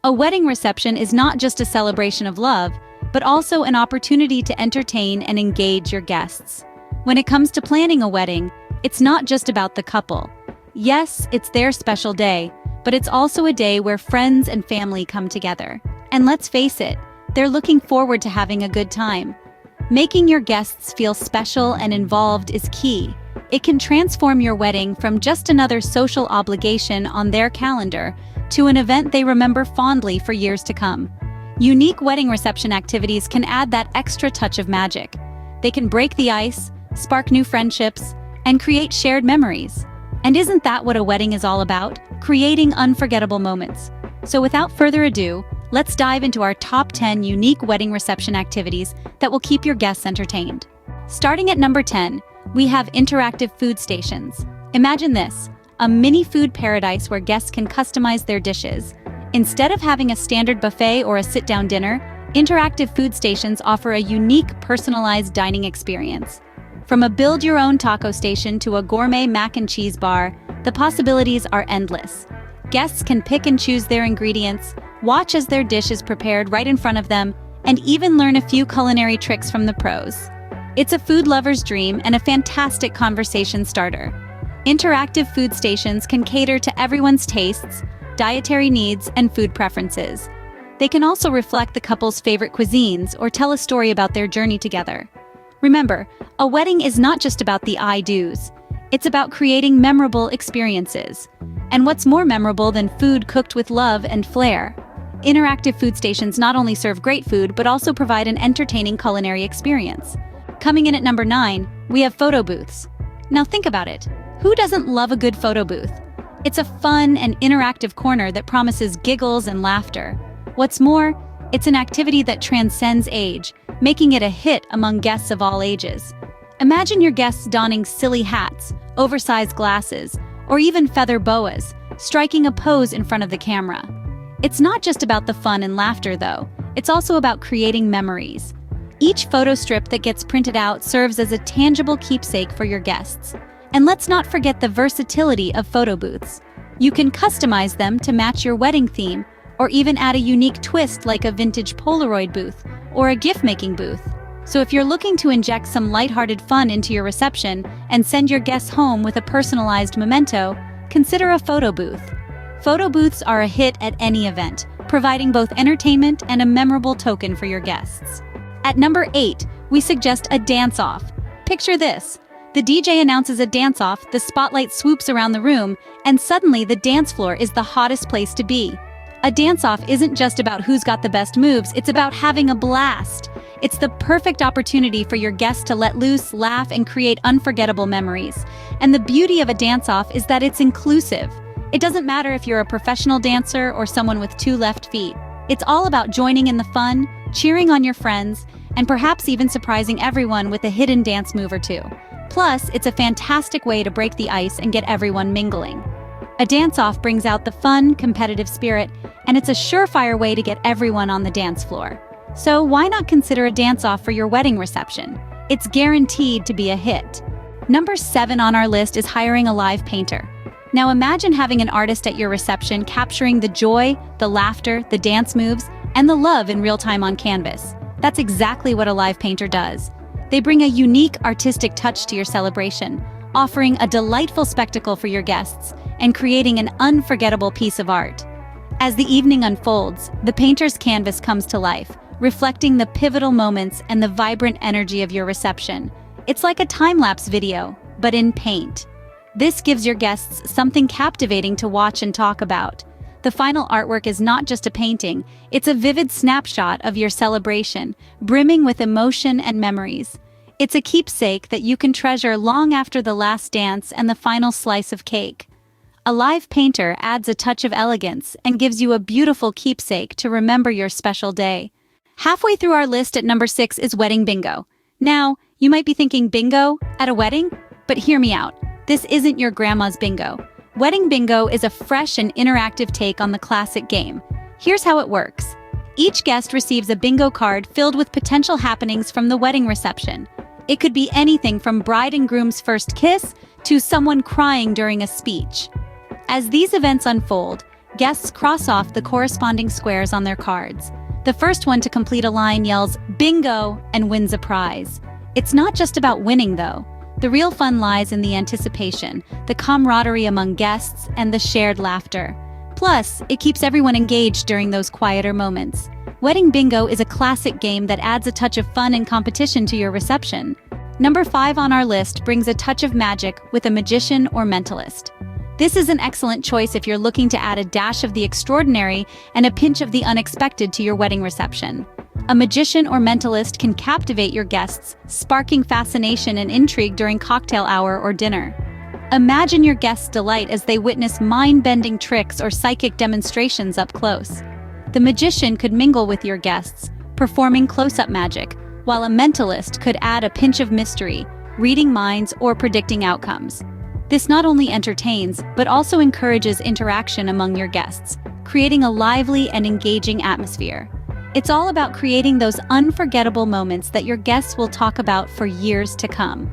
A wedding reception is not just a celebration of love, but also an opportunity to entertain and engage your guests. When it comes to planning a wedding, it's not just about the couple. Yes, it's their special day, but it's also a day where friends and family come together. And let's face it, they're looking forward to having a good time. Making your guests feel special and involved is key. It can transform your wedding from just another social obligation on their calendar to an event they remember fondly for years to come. Unique wedding reception activities can add that extra touch of magic. They can break the ice, spark new friendships, and create shared memories. And isn't that what a wedding is all about? Creating unforgettable moments. So without further ado, let's dive into our top 10 unique wedding reception activities that will keep your guests entertained. Starting at number 10, we have interactive food stations. Imagine this, a mini food paradise where guests can customize their dishes. Instead of having a standard buffet or a sit-down dinner, interactive food stations offer a unique, personalized dining experience. From a build-your-own taco station to a gourmet mac and cheese bar, the possibilities are endless. Guests can pick and choose their ingredients, watch as their dish is prepared right in front of them, and even learn a few culinary tricks from the pros. It's a food lover's dream and a fantastic conversation starter. Interactive food stations can cater to everyone's tastes, dietary needs, and food preferences. They can also reflect the couple's favorite cuisines or tell a story about their journey together. Remember, a wedding is not just about the I-dos. It's about creating memorable experiences. And what's more memorable than food cooked with love and flair? Interactive food stations not only serve great food, but also provide an entertaining culinary experience. Coming in at number 9, we have photo booths. Now think about it. Who doesn't love a good photo booth? It's a fun and interactive corner that promises giggles and laughter. What's more, it's an activity that transcends age, making it a hit among guests of all ages. Imagine your guests donning silly hats, oversized glasses, or even feather boas, striking a pose in front of the camera. It's not just about the fun and laughter, though. It's also about creating memories. Each photo strip that gets printed out serves as a tangible keepsake for your guests. And let's not forget the versatility of photo booths. You can customize them to match your wedding theme, or even add a unique twist like a vintage Polaroid booth or a gift-making booth. So if you're looking to inject some lighthearted fun into your reception and send your guests home with a personalized memento, consider a photo booth. Photo booths are a hit at any event, providing both entertainment and a memorable token for your guests. At number 8, we suggest a dance-off. Picture this. The DJ announces a dance-off, the spotlight swoops around the room, and suddenly the dance floor is the hottest place to be. A dance-off isn't just about who's got the best moves, it's about having a blast. It's the perfect opportunity for your guests to let loose, laugh, and create unforgettable memories. And the beauty of a dance-off is that it's inclusive. It doesn't matter if you're a professional dancer or someone with 2 left feet. It's all about joining in the fun, cheering on your friends, and perhaps even surprising everyone with a hidden dance move or two. Plus, it's a fantastic way to break the ice and get everyone mingling. A dance-off brings out the fun, competitive spirit, and it's a surefire way to get everyone on the dance floor. So why not consider a dance-off for your wedding reception? It's guaranteed to be a hit. Number 7 on our list is hiring a live painter. Now imagine having an artist at your reception capturing the joy, the laughter, the dance moves, and the love in real time on canvas. That's exactly what a live painter does. They bring a unique artistic touch to your celebration, offering a delightful spectacle for your guests and creating an unforgettable piece of art. As the evening unfolds, the painter's canvas comes to life, reflecting the pivotal moments and the vibrant energy of your reception. It's like a time-lapse video, but in paint. This gives your guests something captivating to watch and talk about. The final artwork is not just a painting, it's a vivid snapshot of your celebration, brimming with emotion and memories. It's a keepsake that you can treasure long after the last dance and the final slice of cake. A live painter adds a touch of elegance and gives you a beautiful keepsake to remember your special day. Halfway through our list at number 6 is wedding bingo. Now, you might be thinking bingo at a wedding? But hear me out. This isn't your grandma's bingo. Wedding bingo is a fresh and interactive take on the classic game. Here's how it works. Each guest receives a bingo card filled with potential happenings from the wedding reception. It could be anything from bride and groom's first kiss to someone crying during a speech. As these events unfold, Guests cross off the corresponding squares on their cards. The first one to complete a line yells, "Bingo!" and wins a prize. It's not just about winning, though. The real fun lies in the anticipation, the camaraderie among guests, and the shared laughter. Plus, it keeps everyone engaged during those quieter moments. Wedding Bingo is a classic game that adds a touch of fun and competition to your reception. Number 5 on our list brings a touch of magic with a magician or mentalist. This is an excellent choice if you're looking to add a dash of the extraordinary and a pinch of the unexpected to your wedding reception. A magician or mentalist can captivate your guests, sparking fascination and intrigue during cocktail hour or dinner. Imagine your guests' delight as they witness mind-bending tricks or psychic demonstrations up close. The magician could mingle with your guests, performing close-up magic, while a mentalist could add a pinch of mystery, reading minds or predicting outcomes. This not only entertains, but also encourages interaction among your guests, creating a lively and engaging atmosphere. It's all about creating those unforgettable moments that your guests will talk about for years to come.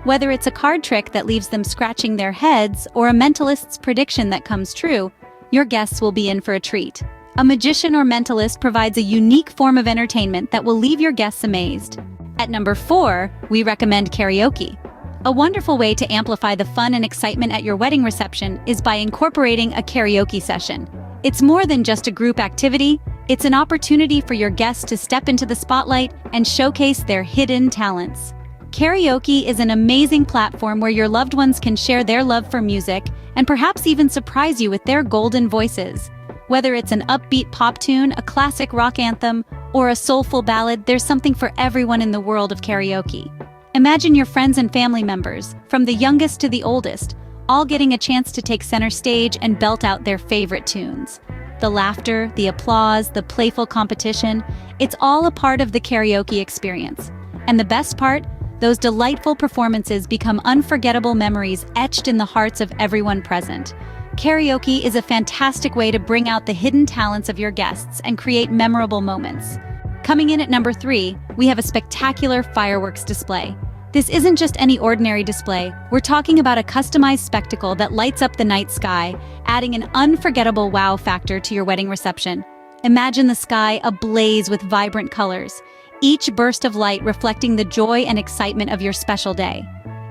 Whether it's a card trick that leaves them scratching their heads or a mentalist's prediction that comes true, your guests will be in for a treat. A magician or mentalist provides a unique form of entertainment that will leave your guests amazed. At number 4, we recommend karaoke. A wonderful way to amplify the fun and excitement at your wedding reception is by incorporating a karaoke session. It's more than just a group activity, it's an opportunity for your guests to step into the spotlight and showcase their hidden talents. Karaoke is an amazing platform where your loved ones can share their love for music and perhaps even surprise you with their golden voices. Whether it's an upbeat pop tune, a classic rock anthem, or a soulful ballad, there's something for everyone in the world of karaoke. Imagine your friends and family members, from the youngest to the oldest, all getting a chance to take center stage and belt out their favorite tunes. The laughter, the applause, the playful competition, it's all a part of the karaoke experience. And the best part, those delightful performances become unforgettable memories etched in the hearts of everyone present. Karaoke is a fantastic way to bring out the hidden talents of your guests and create memorable moments. Coming in at number 3, we have a spectacular fireworks display. This isn't just any ordinary display. We're talking about a customized spectacle that lights up the night sky, adding an unforgettable wow factor to your wedding reception. Imagine the sky ablaze with vibrant colors, each burst of light reflecting the joy and excitement of your special day.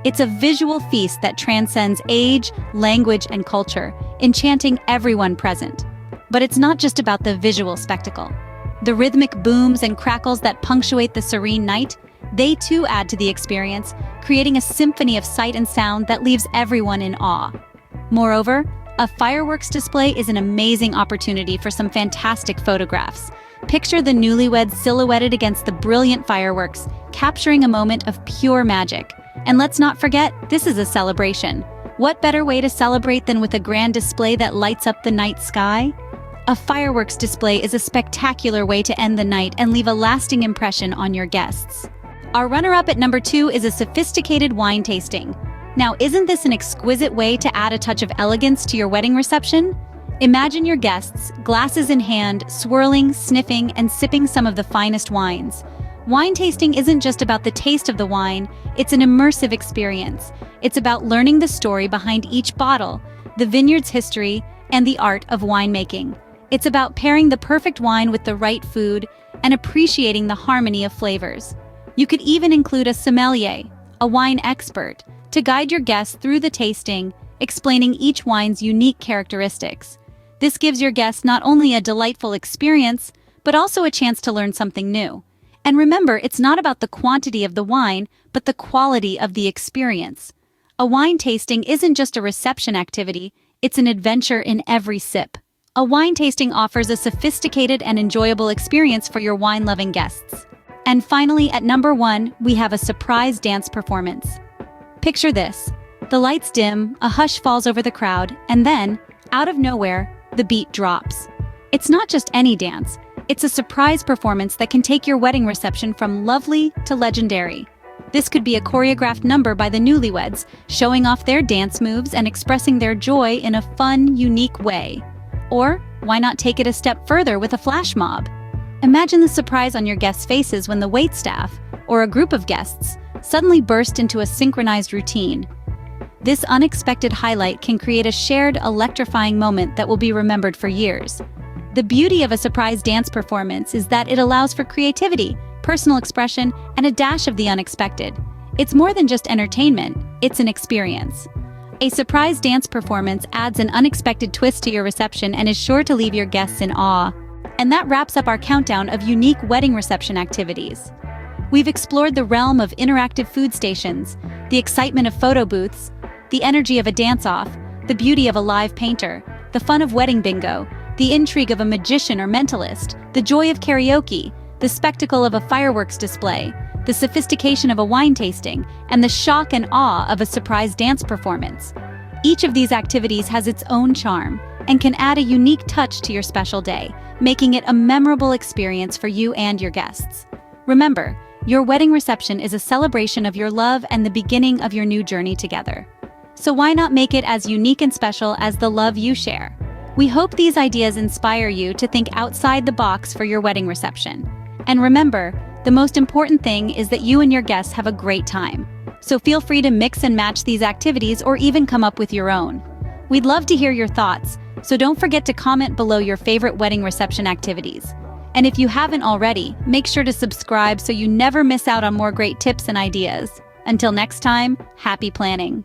It's a visual feast that transcends age, language, and culture, enchanting everyone present. But it's not just about the visual spectacle. The rhythmic booms and crackles that punctuate the serene night, they too add to the experience, creating a symphony of sight and sound that leaves everyone in awe. Moreover, a fireworks display is an amazing opportunity for some fantastic photographs. Picture the newlyweds silhouetted against the brilliant fireworks, capturing a moment of pure magic. And let's not forget, this is a celebration. What better way to celebrate than with a grand display that lights up the night sky? A fireworks display is a spectacular way to end the night and leave a lasting impression on your guests. Our runner-up at number 2 is a sophisticated wine tasting. Now, isn't this an exquisite way to add a touch of elegance to your wedding reception? Imagine your guests, glasses in hand, swirling, sniffing, and sipping some of the finest wines. Wine tasting isn't just about the taste of the wine, it's an immersive experience. It's about learning the story behind each bottle, the vineyard's history, and the art of winemaking. It's about pairing the perfect wine with the right food and appreciating the harmony of flavors. You could even include a sommelier, a wine expert, to guide your guests through the tasting, explaining each wine's unique characteristics. This gives your guests not only a delightful experience, but also a chance to learn something new. And remember, it's not about the quantity of the wine, but the quality of the experience. A wine tasting isn't just a reception activity, it's an adventure in every sip. A wine tasting offers a sophisticated and enjoyable experience for your wine-loving guests. And finally, at number 1, we have a surprise dance performance. Picture this. The lights dim, a hush falls over the crowd, and then, out of nowhere, the beat drops. It's not just any dance. It's a surprise performance that can take your wedding reception from lovely to legendary. This could be a choreographed number by the newlyweds, showing off their dance moves and expressing their joy in a fun, unique way. Or, why not take it a step further with a flash mob? Imagine the surprise on your guests' faces when the waitstaff, or a group of guests, suddenly burst into a synchronized routine. This unexpected highlight can create a shared, electrifying moment that will be remembered for years. The beauty of a surprise dance performance is that it allows for creativity, personal expression, and a dash of the unexpected. It's more than just entertainment, it's an experience. A surprise dance performance adds an unexpected twist to your reception and is sure to leave your guests in awe. And that wraps up our countdown of unique wedding reception activities. We've explored the realm of interactive food stations, the excitement of photo booths, the energy of a dance-off, the beauty of a live painter, the fun of wedding bingo, the intrigue of a magician or mentalist, the joy of karaoke, the spectacle of a fireworks display, the sophistication of a wine tasting, and the shock and awe of a surprise dance performance. Each of these activities has its own charm and can add a unique touch to your special day, making it a memorable experience for you and your guests. Remember, your wedding reception is a celebration of your love and the beginning of your new journey together. So why not make it as unique and special as the love you share? We hope these ideas inspire you to think outside the box for your wedding reception. And remember, the most important thing is that you and your guests have a great time. So feel free to mix and match these activities or even come up with your own. We'd love to hear your thoughts, so don't forget to comment below your favorite wedding reception activities. And if you haven't already, make sure to subscribe so you never miss out on more great tips and ideas. Until next time, happy planning!